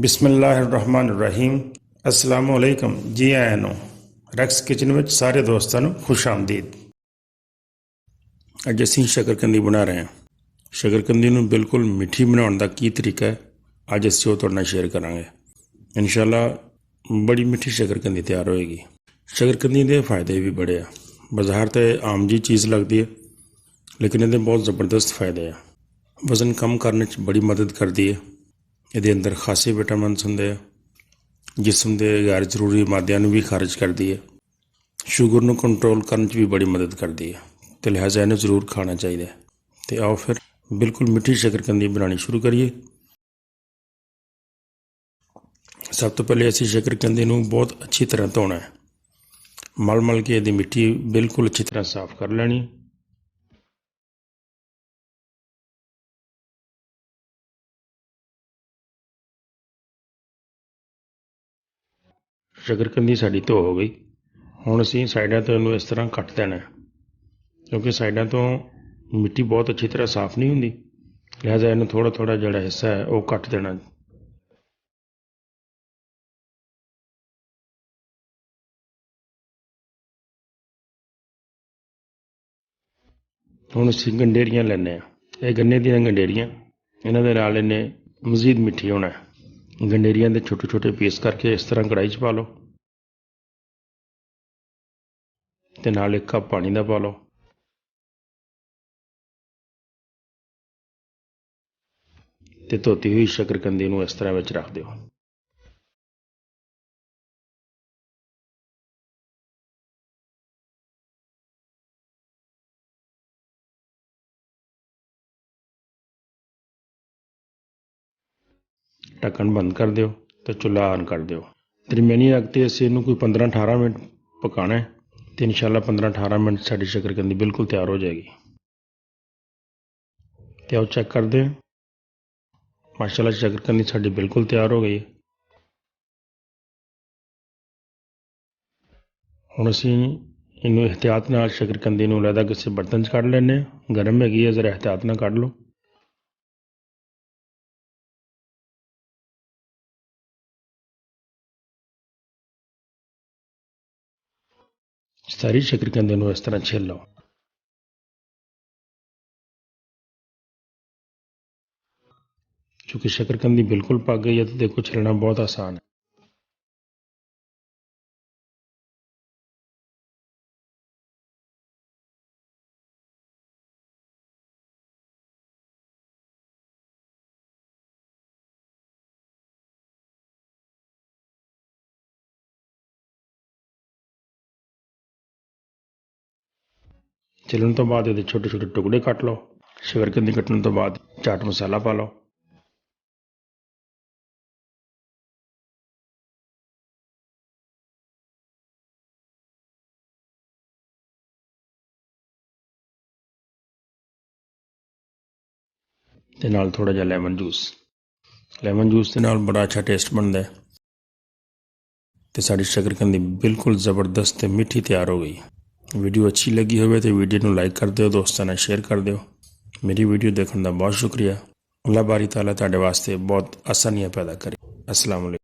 ਬਿਸਮਿਲ੍ਲਾਹਿਰਰਹਿਮਾਨਿਰਰਹੀਮ। अस्सलामु अलैकुम। जी आया ਨੂੰ ਰੈਕਸ ਕਿਚਨ ਵਿੱਚ ਸਾਰੇ ਦੋਸਤਾਂ ਨੂੰ ਖੁਸ਼ ਆਮਦੀਦ। ਅੱਜ ਅਸੀਂ ਸ਼ਕਰਕੰਦੀ ਬਣਾ ਰਹੇ ਹਾਂ। ਸ਼ਕਰਕੰਦੀ ਨੂੰ ਬਿਲਕੁਲ ਮਿੱਠੀ ਬਣਾਉਣ ਦਾ ਕੀ ਤਰੀਕਾ ਹੈ ਅੱਜ ਅਸੀਂ ਉਹ ਤੁਹਾਡੇ ਨਾਲ ਸ਼ੇਅਰ ਕਰਾਂਗੇ। ਇਨਸ਼ਾਅੱਲਾ ਬੜੀ ਮਿੱਠੀ ਸ਼ਕਰਕੰਦੀ ਤਿਆਰ ਹੋਏਗੀ। ਸ਼ਕਰਕੰਦੀ ਦੇ ਫਾਇਦੇ ਵੀ ਬੜੇ ਆ। ਬਾਜ਼ਾਰ 'ਤੇ ਆਮ ਜੀ ਚੀਜ਼ ਲੱਗਦੀ ਹੈ ਲੇਕਿਨ ਇਹਦੇ ਬਹੁਤ ਜ਼ਬਰਦਸਤ ਫਾਇਦੇ ਆ। ਵਜ਼ਨ ਕਮ ਕਰਨ 'ਚ ਬੜੀ ਮਦਦ ਕਰਦੀ ਹੈ। ਇਹਦੇ ਅੰਦਰ ਖਾਸੇ ਵਿਟਾਮਿਨਸ ਹੁੰਦੇ ਆ। ਜਿਸਮ ਦੇ ਗੈਰ ਜ਼ਰੂਰੀ ਮਾਦਿਆਂ ਨੂੰ ਵੀ ਖਾਰਜ ਕਰਦੀ ਹੈ। ਸ਼ੂਗਰ ਨੂੰ ਕੰਟਰੋਲ ਕਰਨ 'ਚ ਵੀ ਬੜੀ ਮਦਦ ਕਰਦੀ ਹੈ ਅਤੇ ਲਿਹਾਜ਼ਾ ਇਹਨੂੰ ਜ਼ਰੂਰ ਖਾਣਾ ਚਾਹੀਦਾ ਹੈ। ਅਤੇ ਆਓ ਫਿਰ ਬਿਲਕੁਲ ਮਿੱਠੀ ਸ਼ਕਰਕੰਦੀ ਬਣਾਉਣੀ ਸ਼ੁਰੂ ਕਰੀਏ। ਸਭ ਤੋਂ ਪਹਿਲੇ ਅਸੀਂ ਸ਼ਕਰਕੰਦੀ ਨੂੰ ਬਹੁਤ ਅੱਛੀ ਤਰ੍ਹਾਂ ਧੋਣਾ ਹੈ। ਮਲ ਕੇ ਇਹਦੀ ਮਿੱਟੀ ਬਿਲਕੁਲ ਅੱਛੀ ਤਰ੍ਹਾਂ ਸਾਫ਼ ਕਰ ਲੈਣੀ। ਸ਼ਕਰਕੰਦੀ ਸਾਡੀ ਧੋ ਹੋ ਗਈ। ਹੁਣ ਅਸੀਂ ਸਾਈਡਾਂ ਤੋਂ ਇਹਨੂੰ ਇਸ ਤਰ੍ਹਾਂ ਕੱਟ ਦੇਣਾ ਕਿਉਂਕਿ ਸਾਈਡਾਂ ਤੋਂ ਮਿੱਟੀ ਬਹੁਤ ਅੱਛੀ ਤਰ੍ਹਾਂ ਸਾਫ਼ ਨਹੀਂ ਹੁੰਦੀ, ਲਿਹਾਜ਼ਾ ਇਹਨੂੰ ਥੋੜ੍ਹਾ ਜਿਹੜਾ ਹਿੱਸਾ ਹੈ ਉਹ ਕੱਟ ਦੇਣਾ। ਹੁਣ ਅਸੀਂ ਗੰਡੇਰੀਆਂ ਲੈਂਦੇ ਹਾਂ। ਇਹ ਗੰਨੇ ਦੀਆਂ ਗੰਡੇਰੀਆਂ, ਇਹਨਾਂ ਦੇ ਨਾਲ ਇਹਨੇ ਮਜ਼ੀਦ ਮਿੱਠੀ ਹੋਣਾ। ਗੰਡੇਰੀਆਂ ਦੇ ਛੋਟੇ ਪੀਸ ਕਰਕੇ ਇਸ ਤਰ੍ਹਾਂ ਕੜਾਹੀ 'ਚ ਪਾ ਲਓ ਅਤੇ ਨਾਲ 1 ਕੱਪ ਪਾਣੀ ਦਾ ਪਾ ਲਓ ਅਤੇ ਧੋਤੀ ਹੋਈ ਸ਼ਕਰਕੰਦੀ ਨੂੰ ਇਸ ਤਰ੍ਹਾਂ ਵਿੱਚ ਰੱਖ ਦਿਓ। ਢੱਕਣ ਬੰਦ ਕਰ ਦਿਓ ਅਤੇ ਚੁੱਲ੍ਹਾ ਆਨ ਕਰ ਦਿਓ। ਦਰਮਿਆਨੀ ਅੱਗ 'ਤੇ ਅਸੀਂ ਇਹਨੂੰ ਕੋਈ 15-18 ਮਿੰਟ ਪਕਾਉਣਾ ਹੈ ਅਤੇ ਇਨਸ਼ਾਅੱਲਾ 15-18 ਮਿੰਟ ਸਾਡੀ ਸ਼ਕਰਕੰਦੀ ਬਿਲਕੁਲ ਤਿਆਰ ਹੋ ਜਾਏਗੀ। ਅਤੇ ਆਓ ਚੈੱਕ ਕਰਦੇ ਹਾਂ। ਮਾਸ਼ਾਅੱਲਾ ਸ਼ਕਰਕੰਦੀ ਸਾਡੀ ਬਿਲਕੁਲ ਤਿਆਰ ਹੋ ਗਈ ਹੈ। ਹੁਣ ਅਸੀਂ ਇਹਨੂੰ ਇਹਤਿਆਤ ਨਾਲ ਸ਼ਕਰਕੰਦੀ ਨੂੰ ਅਲੱਗ ਕਿਸੇ ਬਰਤਨ 'ਚ ਕੱਢ ਲੈਂਦੇ ਹਾਂ। ਗਰਮ ਹੈਗੀ ਹੈ, ਜ਼ਰਾ ਇਹਤਿਆਤ ਨਾਲ ਕੱਢ ਲਓ। ਸਾਰੀ ਸ਼ਕਰਕੰਦੀ ਨੂੰ ਇਸ ਤਰ੍ਹਾਂ ਛਿੱਲ ਲਓ। ਕਿਉਂਕਿ ਸ਼ਕਰਕੰਦੀ ਬਿਲਕੁਲ ਪੱਕ ਗਈ ਹੈ ਤਾਂ ਦੇਖੋ ਛਿੱਲਣਾ ਬਹੁਤ ਆਸਾਨ ਹੈ। ਛਿੱਲਣ ਤੋਂ ਬਾਅਦ ਇਹਦੇ ਛੋਟੇ ਟੁਕੜੇ ਕੱਟ ਲਓ। ਸ਼ਕਰਕੰਦੀ ਕੱਟਣ ਤੋਂ ਬਾਅਦ ਚਾਟ ਮਸਾਲਾ ਪਾ ਲਓ। ਅਤੇ ਨਾਲ ਥੋੜ੍ਹਾ ਜਿਹਾ ਲੈਮਨ ਜੂਸ ਦੇ ਨਾਲ ਬੜਾ ਅੱਛਾ ਟੇਸਟ ਬਣਦਾ ਹੈ। ਅਤੇ ਸਾਡੀ ਸ਼ਕਰਕੰਦੀ ਬਿਲਕੁਲ ਜ਼ਬਰਦਸਤ ਅਤੇ ਮਿੱਠੀ ਤਿਆਰ ਹੋ ਗਈ। ਵੀਡੀਓ ਅੱਛੀ ਲੱਗੀ ਹੋਵੇ ਤਾਂ ਵੀਡੀਓ ਨੂੰ ਲਾਈਕ ਕਰ ਦਿਓ, ਦੋਸਤਾਂ ਨਾਲ ਸ਼ੇਅਰ ਕਰ ਦਿਓ। ਮੇਰੀ ਵੀਡੀਓ ਦੇਖਣ ਦਾ ਬਹੁਤ ਸ਼ੁਕਰੀਆ। ਅੱਲਾਹ ਬਾਰੀ ਤਾਲਾ ਤੁਹਾਡੇ ਵਾਸਤੇ ਬਹੁਤ ਆਸਾਨੀਆਂ ਪੈਦਾ ਕਰੇ। अस्सलाम वालेकुम।